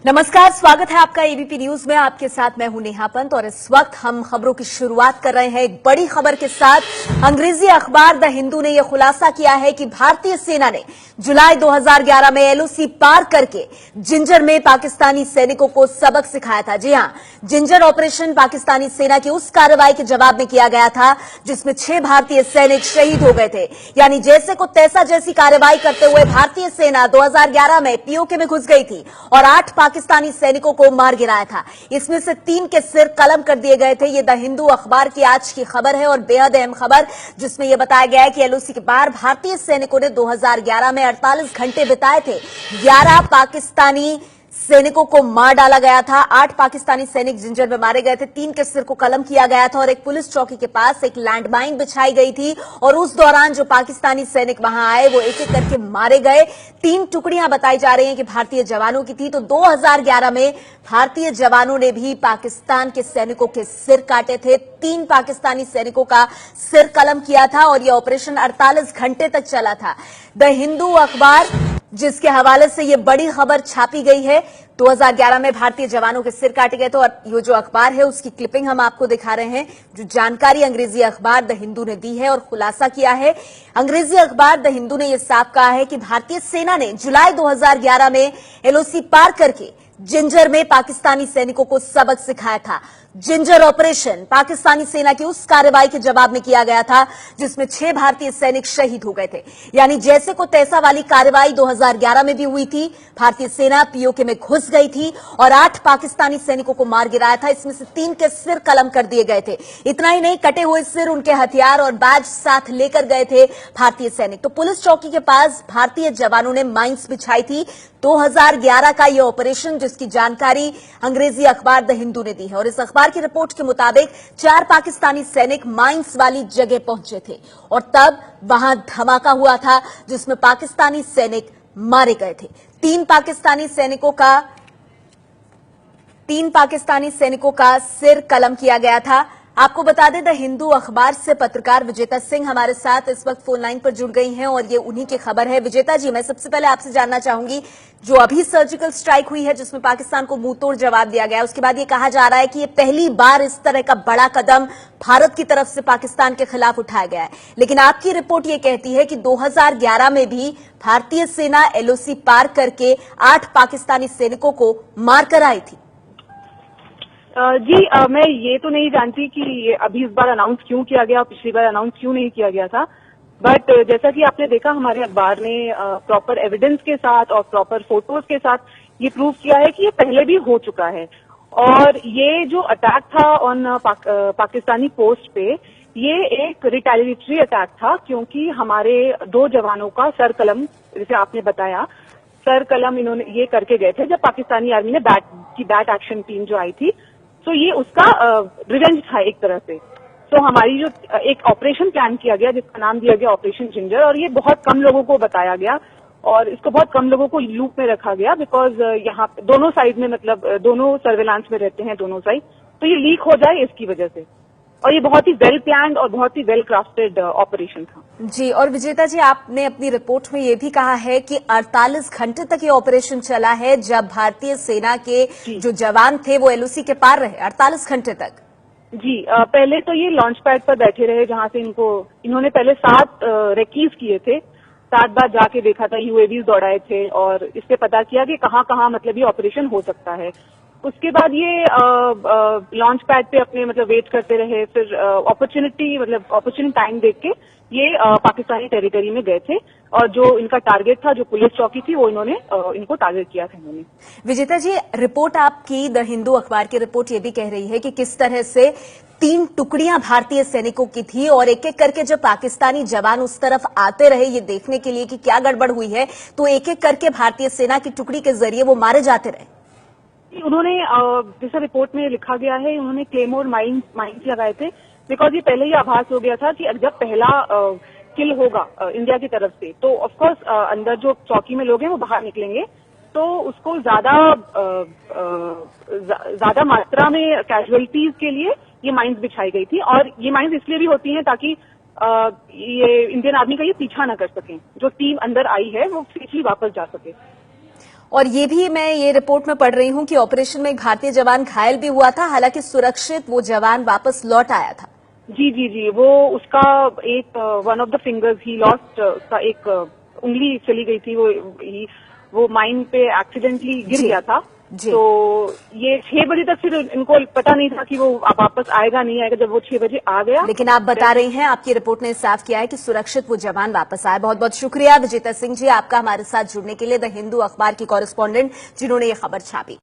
नमस्कार, स्वागत है आपका एबीपी न्यूज में। आपके साथ मैं हूं नेहा पंत और इस वक्त हम खबरों की शुरुआत कर रहे हैं एक बड़ी खबर के साथ। अंग्रेजी अखबार द हिंदू ने यह खुलासा किया है कि भारतीय सेना ने जुलाई 2011 में एलओसी पार करके जिंजर में पाकिस्तानी सैनिकों को सबक सिखाया था। जी हां, जिंजर ऑपरेशन पाकिस्तानी सेना की उस कार्रवाई के जवाब में किया गया था जिसमें 6 भारतीय सैनिक शहीद हो गए थे। यानी जैसे को तैसा जैसी कार्रवाई करते हुए भारतीय सेना 2011 में पीओके में घुस गई थी और 8 पाकिस्तानी सैनिकों को मार गिराया था। इसमें से 3 के सिर कलम कर दिए गए थे। ये द हिंदू अखबार की आज की खबर है और बेहद अहम खबर, जिसमें यह बताया गया है कि एलओसी के पार भारतीय सैनिकों ने 2011 में 48 घंटे बिताए थे। 11 पाकिस्तानी सैनिकों को मार डाला गया था। 8 पाकिस्तानी सैनिक जिंजर में मारे गए थे, 3 के सिर को कलम किया गया था और एक पुलिस चौकी के पास एक लैंडमाइन बिछाई गई थी और उस दौरान जो पाकिस्तानी सैनिक वहां आए वो एक एक करके मारे गए। 3 टुकड़ियां बताई जा रही हैं कि भारतीय जवानों की थी। तो 2011 में भारतीय जवानों ने भी पाकिस्तान के सैनिकों के सिर काटे थे। 3 पाकिस्तानी सैनिकों का सिर कलम किया था और यह ऑपरेशन 48 घंटे तक चला था। द हिंदू अखबार जिसके हवाले से ये बड़ी खबर छापी गई है, 2011 में भारतीय जवानों के सिर काटे गए थे। और ये जो अखबार है उसकी क्लिपिंग हम आपको दिखा रहे हैं, जो जानकारी अंग्रेजी अखबार द हिंदू ने दी है और खुलासा किया है। अंग्रेजी अखबार द हिंदू ने यह साफ कहा है कि भारतीय सेना ने जुलाई 2011 में एलओसी पार करके जिंजर में पाकिस्तानी सैनिकों को सबक सिखाया था। जिंजर ऑपरेशन पाकिस्तानी सेना की उस कार्रवाई के जवाब में किया गया था जिसमें 6 भारतीय सैनिक शहीद हो गए थे। यानी जैसे को तैसा वाली कार्रवाई 2011 में भी हुई थी। भारतीय सेना पीओके में घुस गई थी और 8 पाकिस्तानी सैनिकों को मार गिराया था। इसमें से 3 के सिर कलम कर दिए गए थे। इतना ही नहीं, कटे हुए सिर, उनके हथियार और बैज साथ लेकर गए थे भारतीय सैनिक। तो पुलिस चौकी के पास भारतीय जवानों ने माइंस बिछाई थी। 2011 का यह ऑपरेशन, जिसकी जानकारी अंग्रेजी अखबार द हिंदू ने दी है और इस अखबार की रिपोर्ट के मुताबिक 4 पाकिस्तानी सैनिक माइंस वाली जगह पहुंचे थे और तब वहां धमाका हुआ था जिसमें पाकिस्तानी सैनिक मारे गए थे। 3 पाकिस्तानी सैनिकों का सिर कलम किया गया था। आपको बता दें, द हिंदू अखबार से पत्रकार विजेता सिंह हमारे साथ इस वक्त फोन लाइन पर जुड़ गई हैं और ये उन्हीं की खबर है। विजेता जी, मैं सबसे पहले आपसे जानना चाहूंगी, जो अभी सर्जिकल स्ट्राइक हुई है जिसमें पाकिस्तान को मुंहतोड़ जवाब दिया गया, उसके बाद ये कहा जा रहा है कि ये पहली बार इस तरह का बड़ा कदम भारत की तरफ से पाकिस्तान के खिलाफ उठाया गया है। लेकिन आपकी रिपोर्ट ये कहती है कि 2011 में भी भारतीय सेना एलओसी पार करके 8 पाकिस्तानी सैनिकों को मारकर आई थी। जी, मैं ये तो नहीं जानती कि ये अभी इस बार अनाउंस क्यों किया गया, पिछली बार अनाउंस क्यों नहीं किया गया था। बट जैसा कि आपने देखा, हमारे अखबार ने प्रॉपर एविडेंस के साथ और प्रॉपर फोटोज के साथ ये प्रूव किया है कि ये पहले भी हो चुका है। और ये जो अटैक था ऑन पाकिस्तानी पोस्ट पे, ये एक रिटेलिएटरी अटैक था क्योंकि हमारे 2 जवानों का सर कलम, जैसे आपने बताया, सर कलम इन्होंने ये करके गए थे जब पाकिस्तानी आर्मी ने बैट एक्शन टीम जो आई थी। तो ये उसका रिवेंज था एक तरह से। तो हमारी जो एक ऑपरेशन प्लान किया गया जिसका नाम दिया गया ऑपरेशन जिंजर, और ये बहुत कम लोगों को बताया गया और इसको बहुत कम लोगों को लूप में रखा गया बिकॉज यहाँ दोनों साइड में, मतलब दोनों सर्वेलांस में रहते हैं दोनों साइड, तो ये लीक हो जाए इसकी वजह से। और ये बहुत ही वेल प्लान्ड और बहुत ही वेल क्राफ्टेड ऑपरेशन था। जी, और विजेता जी, आपने अपनी रिपोर्ट में ये भी कहा है कि 48 घंटे तक ये ऑपरेशन चला है, जब भारतीय सेना के जो जवान थे वो एलओसी के पार रहे 48 घंटे तक। जी, पहले तो ये लॉन्च पैड पर बैठे रहे जहां से इन्होंने पहले 7 रेकीज किए थे। 7 बार जाके देखा था, यूएवीज दौड़ाए थे और इससे पता किया कि कहाँ कहाँ मतलब ये ऑपरेशन हो सकता है। उसके बाद ये लॉन्च पैड पे अपने मतलब वेट करते रहे। फिर अपॉर्चुनिटी टाइम देख के ये पाकिस्तानी टेरिटरी में गए थे और जो इनका टारगेट था, जो पुलिस चौकी थी, वो इन्होंने इनको टारगेट किया था इन्होंने। विजेता जी, रिपोर्ट आपकी द हिंदू अखबार की रिपोर्ट ये भी कह रही है कि किस तरह से 3 टुकड़ियां भारतीय सैनिकों की थी और एक एक करके जब पाकिस्तानी जवान उस तरफ आते रहे ये देखने के लिए कि क्या गड़बड़ हुई है, तो एक एक करके भारतीय सेना की टुकड़ी के जरिए वो मारे जाते रहे। उन्होंने, जैसा रिपोर्ट में लिखा गया है, उन्होंने क्लेमोर माइंस लगाए थे बिकॉज ये पहले ही आभास हो गया था कि जब पहला किल होगा इंडिया की तरफ से, तो ऑफकोर्स अंदर जो चौकी में लोग हैं वो बाहर निकलेंगे, तो उसको ज्यादा मात्रा में कैजुअलिटीज के लिए ये माइंस बिछाई गई थी। और ये माइंस इसलिए भी होती हैं ताकि ये इंडियन आर्मी का ये पीछा न कर सकें, जो टीम अंदर आई है वो सेफली वापस जा सके। और ये भी मैं ये रिपोर्ट में पढ़ रही हूं कि ऑपरेशन में एक भारतीय जवान घायल भी हुआ था, हालांकि सुरक्षित वो जवान वापस लौट आया था। जी जी जी, वो उसका एक one of the fingers he lost, उसका एक उंगली चली गई थी, वो माइन पे एक्सीडेंटली गिर जी, गया था। जी। तो ये 6 बजे तक फिर इनको पता नहीं था कि वो वापस आएगा नहीं आएगा। जब वो 6 बजे आ गया, लेकिन आप बता रही हैं, आपकी रिपोर्ट ने साफ किया है कि सुरक्षित वो जवान वापस आए। बहुत बहुत शुक्रिया विजेता सिंह जी आपका हमारे साथ जुड़ने के लिए, द हिंदू अखबार की कॉरेस्पॉन्डेंट जिन्होंने ये खबर छापी।